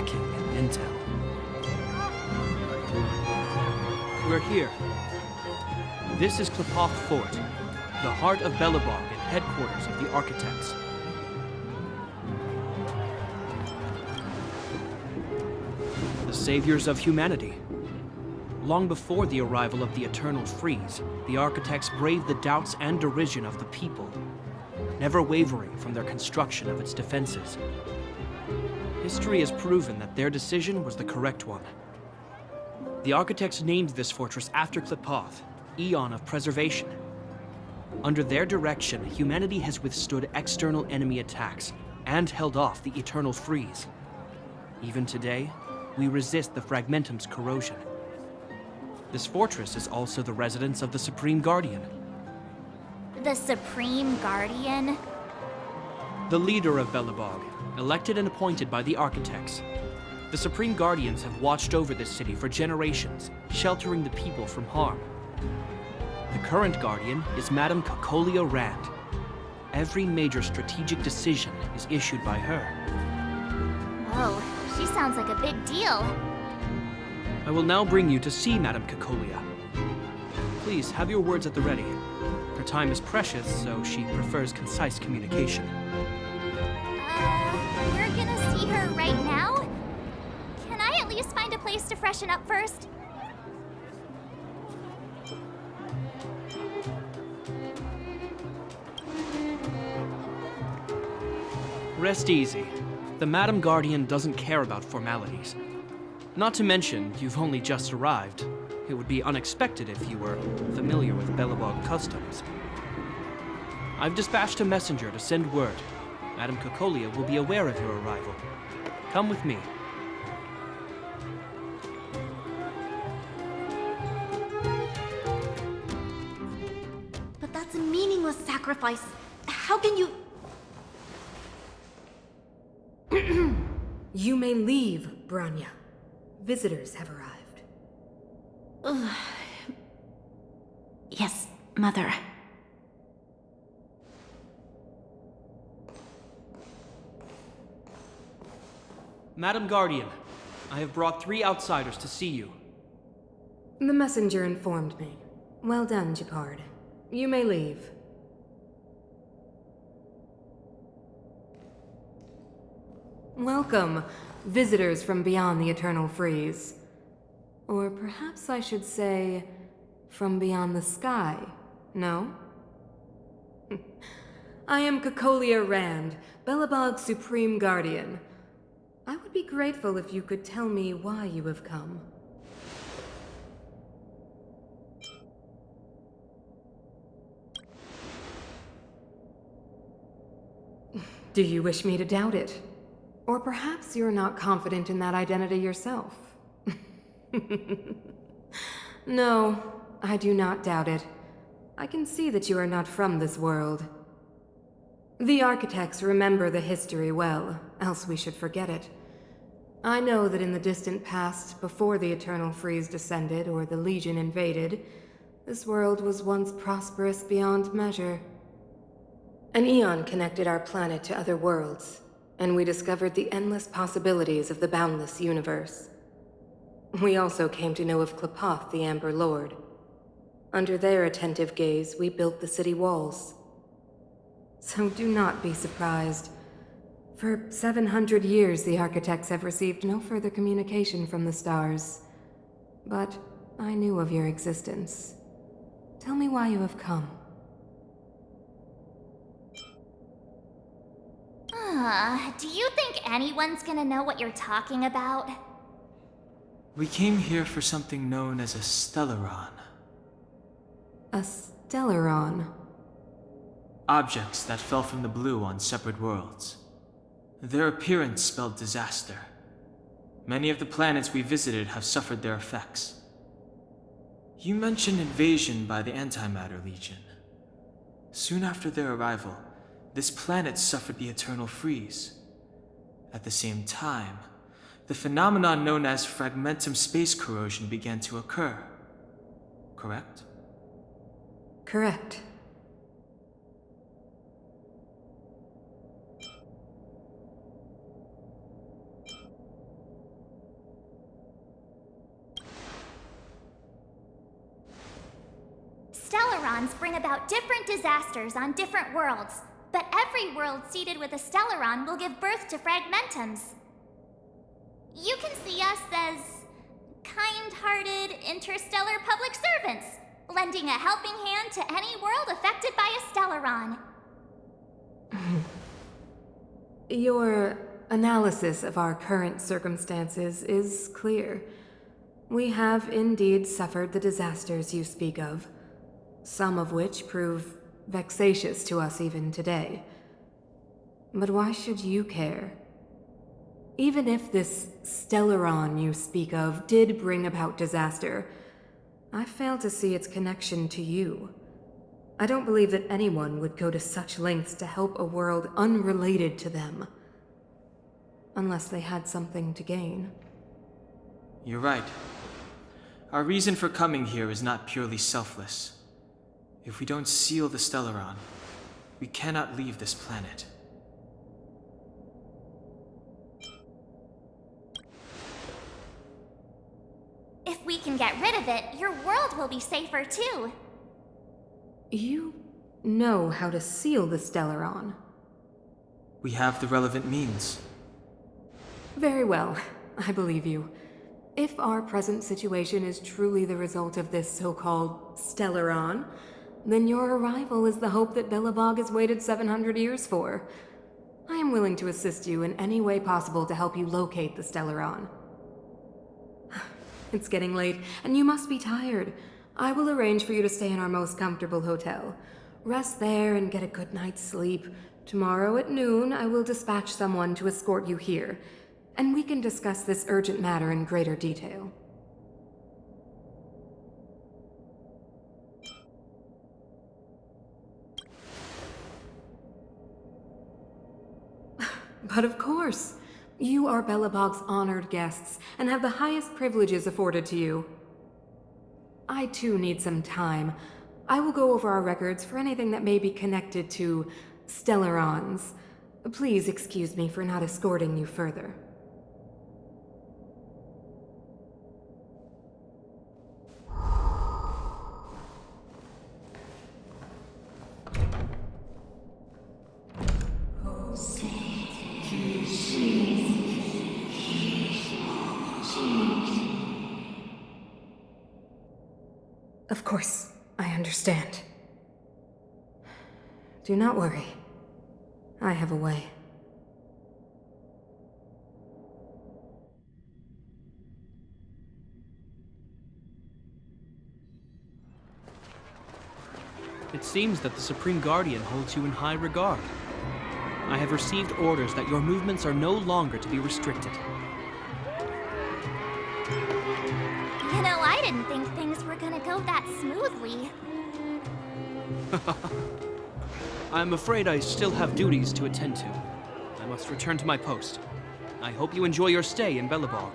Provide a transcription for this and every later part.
lacking in intel. We're here. This is Klepoth Fort, the heart of Belobog and headquarters of the Architects. The saviors of humanity. Long before the arrival of the Eternal Freeze, the Architects braved the doubts and derision of the people, never wavering from their construction of its defenses. History has proven that their decision was the correct one. The Architects named this fortress after Klepoth, Eon of Preservation. Under their direction, humanity has withstood external enemy attacks and held off the Eternal Freeze. Even today, we resist the Fragmentum's corrosion. This fortress is also the residence of the Supreme Guardian. The Supreme Guardian? The leader of Belobog, elected and appointed by the Architects. The Supreme Guardians have watched over this city for generations, sheltering the people from harm. The current Guardian is Madame Cocolia Rand. Every major strategic decision is issued by her. Oh, she sounds like a big deal. I will now bring you to see Madame Cocolia. Please, have your words at the ready. Her time is precious, so she prefers concise communication. We're gonna see her right now? Can I at least find a place to freshen up first? Rest easy. The Madame Guardian doesn't care about formalities. Not to mention, you've only just arrived. It would be unexpected if you were familiar with Belobog customs. I've dispatched a messenger to send word. Madame Cocolia will be aware of your arrival. Come with me. But that's a meaningless sacrifice. How can you... You may leave, Branya. Visitors have arrived. Yes, Mother. Madame Guardian, I have brought 3 outsiders to see you. The messenger informed me. Well done, Gepard. You may leave. Welcome, visitors from beyond the Eternal Freeze. Or perhaps I should say, from beyond the sky, no? I am Cocolia Rand, Belobog's Supreme Guardian. I would be grateful if you could tell me why you have come. Do you wish me to doubt it? Or perhaps you're not confident in that identity yourself. No, I do not doubt it. I can see that you are not from this world. The Architects remember the history well, else we should forget it. I know that in the distant past, before the Eternal Freeze descended or the Legion invaded, this world was once prosperous beyond measure. An eon connected our planet to other worlds, and we discovered the endless possibilities of the boundless universe. We also came to know of Klepoth, the Amber Lord. Under their attentive gaze, we built the city walls. So do not be surprised. For 700 years, the Architects have received no further communication from the stars. But I knew of your existence. Tell me why you have come. Do you think anyone's gonna know what you're talking about? We came here for something known as a Stellaron. A Stellaron? Objects that fell from the blue on separate worlds. Their appearance spelled disaster. Many of the planets we visited have suffered their effects. You mentioned invasion by the Antimatter Legion. Soon after their arrival, this planet suffered the Eternal Freeze. At the same time, the phenomenon known as fragmentum space corrosion began to occur. Correct? Correct. Stellarons bring about different disasters on different worlds, but every world seeded with a Stellaron will give birth to fragmentums. You can see us as kind-hearted interstellar public servants, lending a helping hand to any world affected by a Stellaron. Your analysis of our current circumstances is clear. We have indeed suffered the disasters you speak of, some of which prove vexatious to us even today. But why should you care? Even if this Stellaron you speak of did bring about disaster, I fail to see its connection to you. I don't believe that anyone would go to such lengths to help a world unrelated to them. Unless they had something to gain. You're right. Our reason for coming here is not purely selfless. If we don't seal the Stellaron, we cannot leave this planet. If we can get rid of it, your world will be safer too. You know how to seal the Stellaron. We have the relevant means. Very well, I believe you. If our present situation is truly the result of this so-called Stellaron, then your arrival is the hope that Belobog has waited 700 years for. I am willing to assist you in any way possible to help you locate the Stellaron. It's getting late, and you must be tired. I will arrange for you to stay in our most comfortable hotel. Rest there and get a good night's sleep. Tomorrow at noon, I will dispatch someone to escort you here, and we can discuss this urgent matter in greater detail. But of course, you are Belobog's honored guests and have the highest privileges afforded to you. I too need some time. I will go over our records for anything that may be connected to Stellarons. Please excuse me for not escorting you further. Of course, I understand. Do not worry. I have a way. It seems that the Supreme Guardian holds you in high regard. I have received orders that your movements are no longer to be restricted. You know, I didn't think things were gonna go that smoothly. I'm afraid I still have duties to attend to. I must return to my post. I hope you enjoy your stay in Belobog.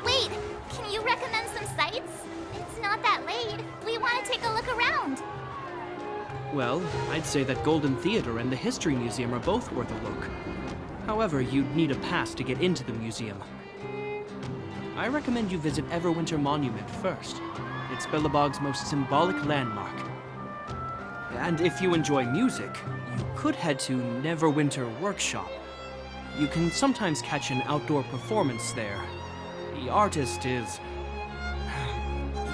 Wait! Can you recommend some sites? It's not that late. We want to take a look around. Well, I'd say that Golden Theater and the History Museum are both worth a look. However, you'd need a pass to get into the museum. I recommend you visit Everwinter Monument first. It's Belobog's most symbolic landmark. And if you enjoy music, you could head to Neverwinter Workshop. You can sometimes catch an outdoor performance there. The artist is...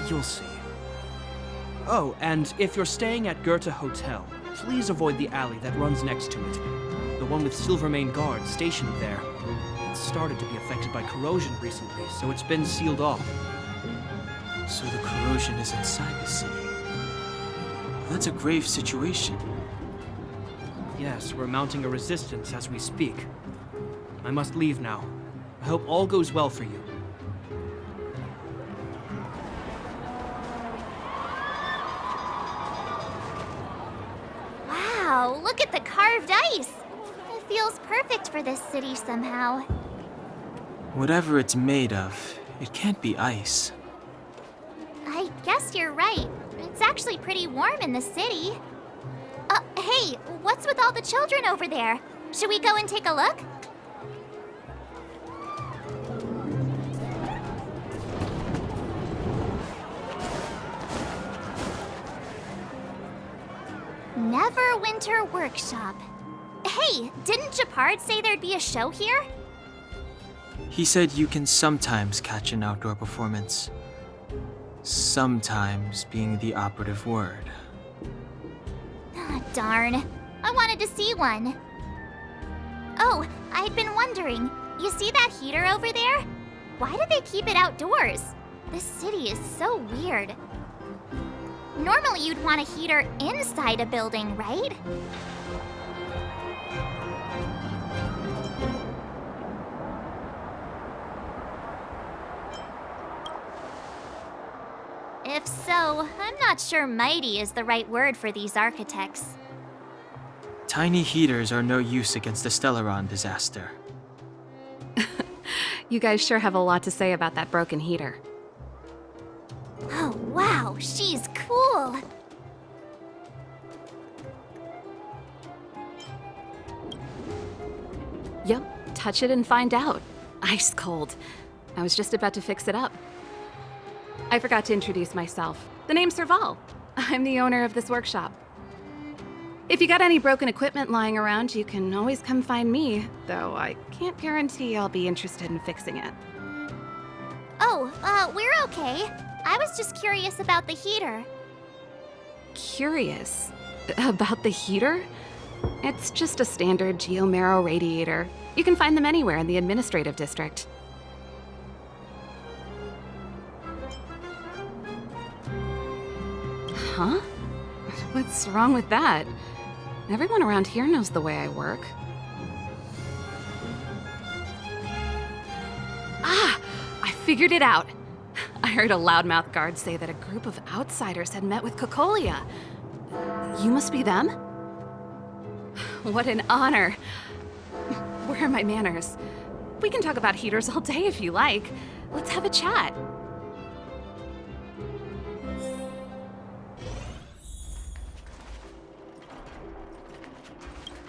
you'll see. Oh, and if you're staying at Goethe Hotel, please avoid the alley that runs next to it. The one with Silvermane Guards stationed there. It's started to be affected by corrosion recently, so it's been sealed off. So the corrosion is inside the city. That's a grave situation. Yes, we're mounting a resistance as we speak. I must leave now. I hope all goes well for you. Wow, look at the carved ice! It feels perfect for this city somehow. Whatever it's made of, it can't be ice. I guess you're right. It's actually pretty warm in the city. Hey, what's with all the children over there? Should we go and take a look? Neverwinter Workshop. Hey, didn't Gepard say there'd be a show here? He said you can sometimes catch an outdoor performance. Sometimes being the operative word. Ah, darn. I wanted to see one. Oh, I'd been wondering. You see that heater over there? Why do they keep it outdoors? This city is so weird. Normally you'd want a heater inside a building, right? If so, I'm not sure mighty is the right word for these architects. Tiny heaters are no use against the Stellaron disaster. You guys sure have a lot to say about that broken heater. Oh, wow, she's cool. Yep, touch it and find out. Ice cold. I was just about to fix it up. I forgot to introduce myself. The name's Serval. I'm the owner of this workshop. If you got any broken equipment lying around, you can always come find me, though I can't guarantee I'll be interested in fixing it. Oh, we're okay. I was just curious about the heater. Curious? About the heater? It's just a standard geomarrow radiator. You can find them anywhere in the administrative district. Huh? What's wrong with that? Everyone around here knows the way I work. Ah! I figured it out! I heard a loudmouth guard say that a group of outsiders had met with Cocolia. You must be them? What an honor. Where are my manners? We can talk about heaters all day if you like. Let's have a chat.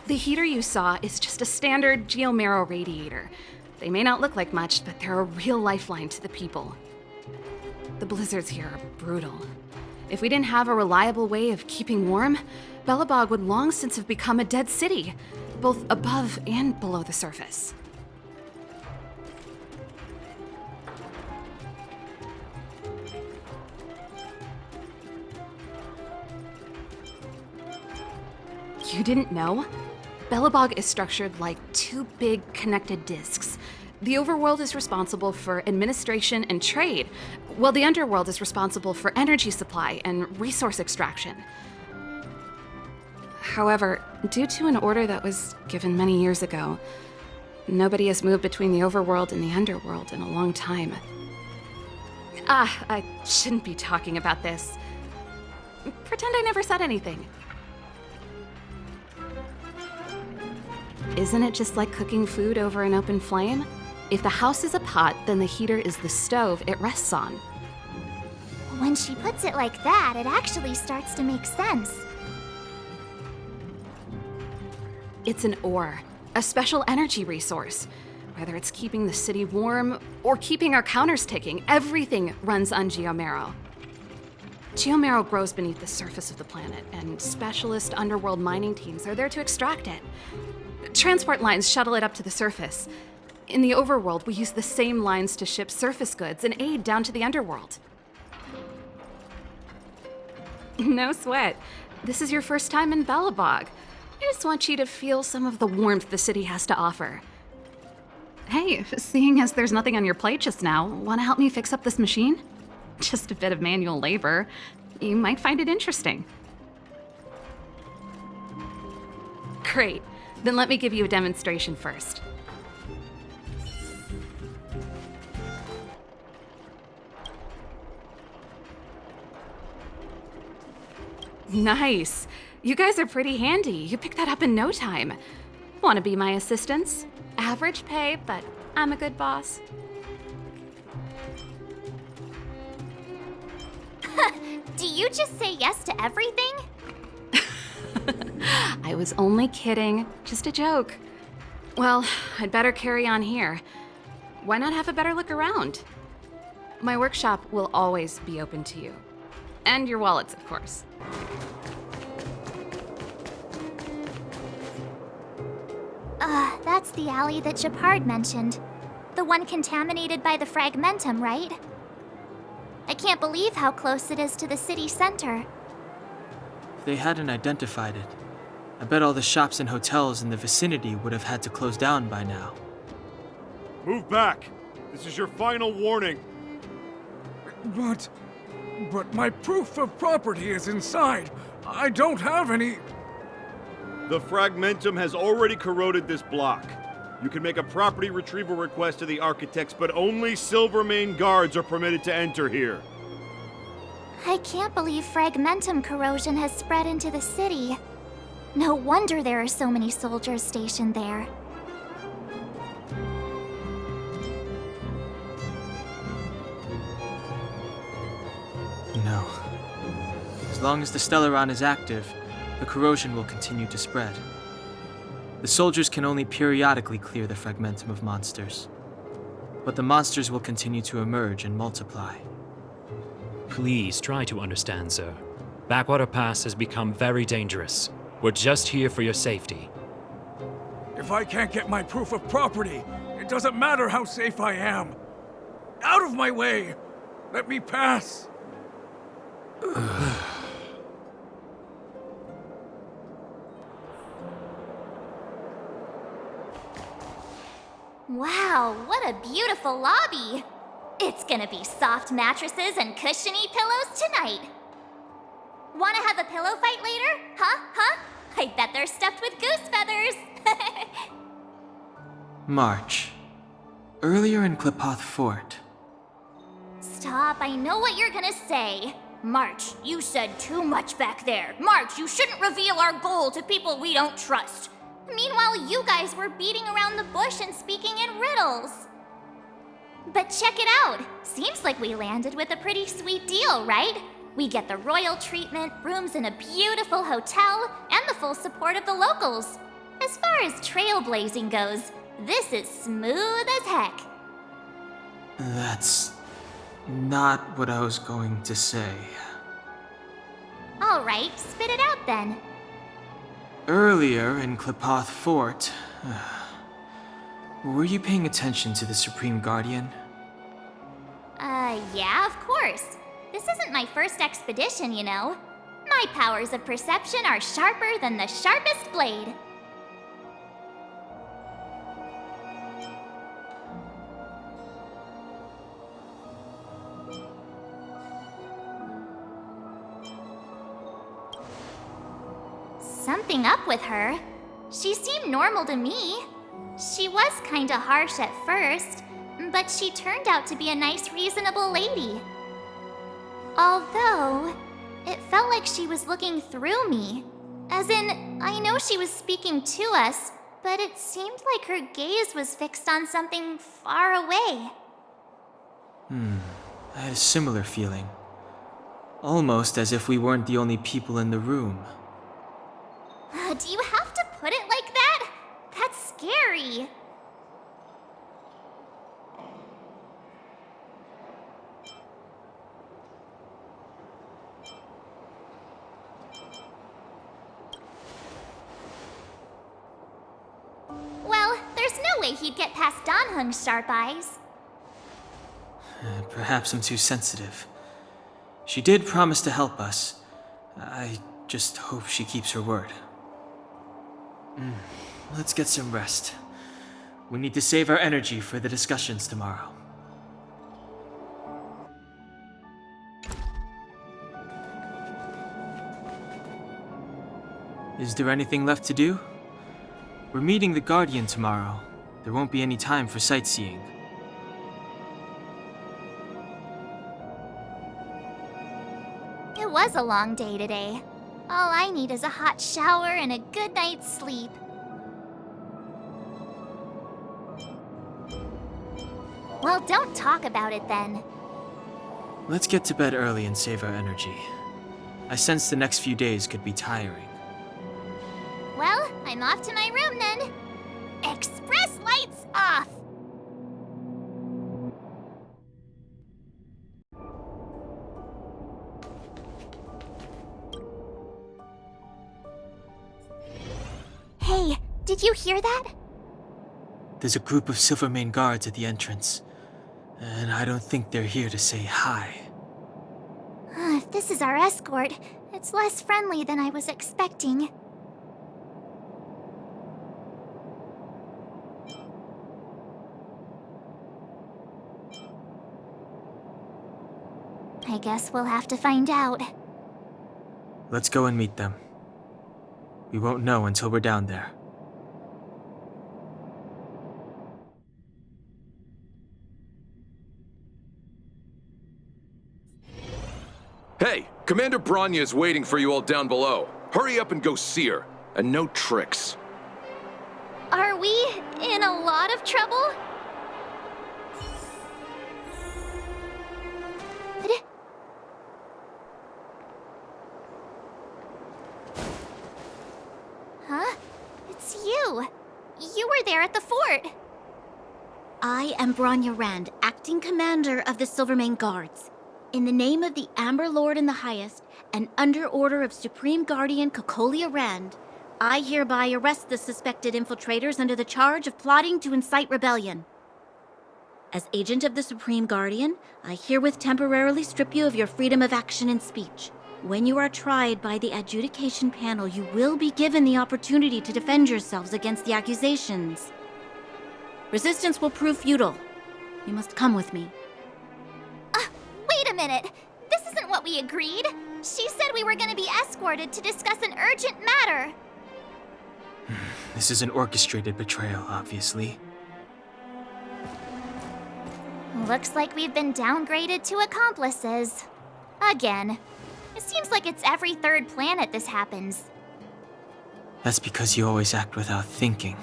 The heater you saw is just a standard geomarrow radiator. They may not look like much, but they're a real lifeline to the people. The blizzards here are brutal. If we didn't have a reliable way of keeping warm, Belobog would long since have become a dead city, both above and below the surface. You didn't know? Belobog is structured like two big connected disks. The overworld is responsible for administration and trade, while the underworld is responsible for energy supply and resource extraction. However, due to an order that was given many years ago, nobody has moved between the overworld and the underworld in a long time. I shouldn't be talking about this. Pretend I never said anything. Isn't it just like cooking food over an open flame? If the house is a pot, then the heater is the stove it rests on. When she puts it like that, it actually starts to make sense. It's an ore, a special energy resource. Whether it's keeping the city warm or keeping our counters ticking, everything runs on geomarrow. Geomarrow grows beneath the surface of the planet, and specialist underworld mining teams are there to extract it. Transport lines shuttle it up to the surface. In the overworld, we use the same lines to ship surface goods and aid down to the underworld. No sweat. This is your first time in Belobog. I just want you to feel some of the warmth the city has to offer. Hey, seeing as there's nothing on your plate just now, want to help me fix up this machine? Just a bit of manual labor. You might find it interesting. Great. Then let me give you a demonstration first. Nice. You guys are pretty handy. You picked that up in no time. Want to be my assistants? Average pay, but I'm a good boss. Do you just say yes to everything? I was only kidding. Just a joke. Well, I'd better carry on here. Why not have a better look around? My workshop will always be open to you. And your wallets, of course. That's the alley that Gepard mentioned. The one contaminated by the fragmentum, right? I can't believe how close it is to the city center. If they hadn't identified it, I bet all the shops and hotels in the vicinity would have had to close down by now. Move back! This is your final warning. But my proof of property is inside. I don't have any... The fragmentum has already corroded this block. You can make a property retrieval request to the architects, but only Silvermane Guards are permitted to enter here. I can't believe fragmentum corrosion has spread into the city. No wonder there are so many soldiers stationed there. No. As long as the Stellaron is active, the corrosion will continue to spread. The soldiers can only periodically clear the fragmentum of monsters. But the monsters will continue to emerge and multiply. Please try to understand, sir. Backwater Pass has become very dangerous. We're just here for your safety. If I can't get my proof of property, it doesn't matter how safe I am. Out of my way! Let me pass! Wow, what a beautiful lobby! It's gonna be soft mattresses and cushiony pillows tonight. Wanna have a pillow fight later? Huh? I bet they're stuffed with goose feathers. March. Earlier in Gepard Fort. Stop, I know what you're gonna say. March, you said too much back there. March, you shouldn't reveal our goal to people we don't trust. Meanwhile, you guys were beating around the bush and speaking in riddles. But check it out. Seems like we landed with a pretty sweet deal, right? We get the royal treatment, rooms in a beautiful hotel, and the full support of the locals. As far as trailblazing goes, this is smooth as heck. That's not what I was going to say. All right, spit it out then. Earlier in Gepard Fort, were you paying attention to the Supreme Guardian? Yeah, of course. This isn't my first expedition, you know. My powers of perception are sharper than the sharpest blade. Something up with her. She seemed normal to me. She was kinda harsh at first, but she turned out to be a nice, reasonable lady. Although, it felt like she was looking through me. As in, I know she was speaking to us, but it seemed like her gaze was fixed on something far away. I had a similar feeling. Almost as if we weren't the only people in the room. Do you have to put it like that? That's scary. Well, there's no way he'd get past Danhung's sharp eyes. Perhaps I'm too sensitive. She did promise to help us. I just hope she keeps her word. Let's get some rest. We need to save our energy for the discussions tomorrow. Is there anything left to do? We're meeting the Guardian tomorrow. There won't be any time for sightseeing. It was a long day today. All I need is a hot shower and a good night's sleep. Well, don't talk about it then. Let's get to bed early and save our energy. I sense the next few days could be tiring. Well, I'm off to my room then. Express lights off! Hey, did you hear that? There's a group of Silvermane Guards at the entrance, and I don't think they're here to say hi. If this is our escort, it's less friendly than I was expecting. I guess we'll have to find out. Let's go and meet them. We won't know until we're down there. Hey, Commander Bronya is waiting for you all down below. Hurry up and go see her. And no tricks. Are we in a lot of trouble? Huh? It's you. You were there at the fort. I am Bronya Rand, acting commander of the Silvermane Guards. In the name of the Amber Lord in the Highest, and under order of Supreme Guardian Kokolia Rand, I hereby arrest the suspected infiltrators under the charge of plotting to incite rebellion. As agent of the Supreme Guardian, I herewith temporarily strip you of your freedom of action and speech. When you are tried by the adjudication panel, you will be given the opportunity to defend yourselves against the accusations. Resistance will prove futile. You must come with me. Wait a minute. This isn't what we agreed. She said we were going to be escorted to discuss an urgent matter. This is an orchestrated betrayal, obviously. Looks like we've been downgraded to accomplices. Again. It seems like it's every third planet this happens. That's because you always act without thinking.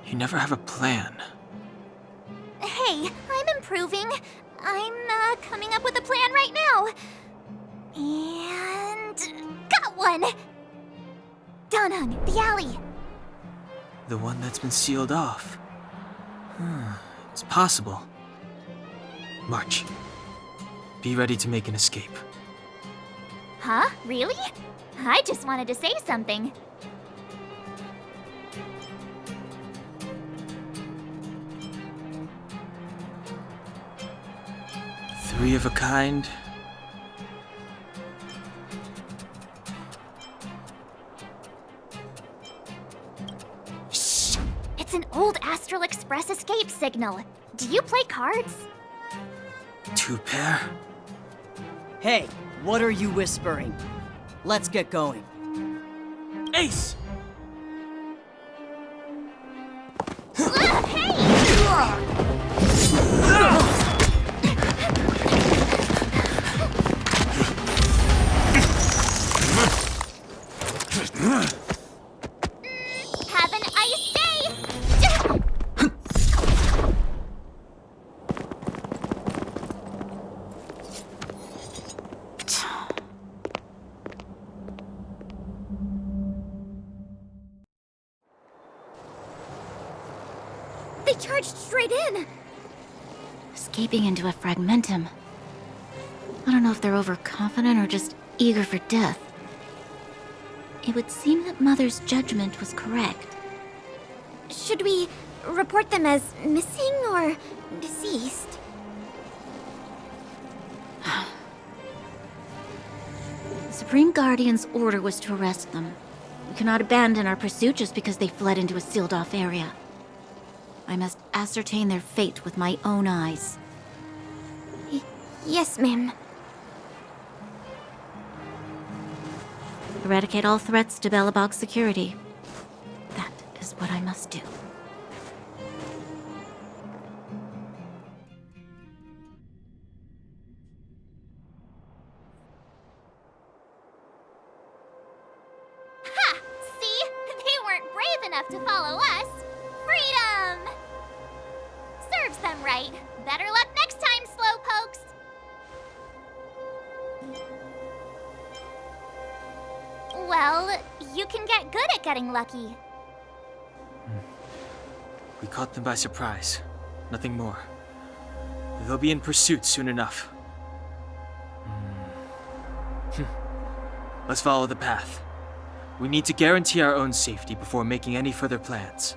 You never have a plan. Hey, I'm improving. I'm coming up with a plan right now. And got one! Donhung, the alley. The one that's been sealed off. It's possible. March. Be ready to make an escape. Huh? Really? I just wanted to say something. Three of a kind. Shh! It's an old Astral Express escape signal. Do you play cards? 2 pair? Hey, what are you whispering? Let's get going. Ace! Have an ice day! They charged straight in! Escaping into a fragmentum. I don't know if they're overconfident or just eager for death. It would seem that Mother's judgment was correct. Should we report them as missing or deceased? The Supreme Guardian's order was to arrest them. We cannot abandon our pursuit just because they fled into a sealed-off area. I must ascertain their fate with my own eyes. Yes, ma'am. Eradicate all threats to Belobog's security. That is what I must do. Ha! See? They weren't brave enough to follow us. Freedom! Serves them right. Better luck next time, slowpokes. Well, you can get good at getting lucky. We caught them by surprise. Nothing more. They'll be in pursuit soon enough. Let's follow the path. We need to guarantee our own safety before making any further plans.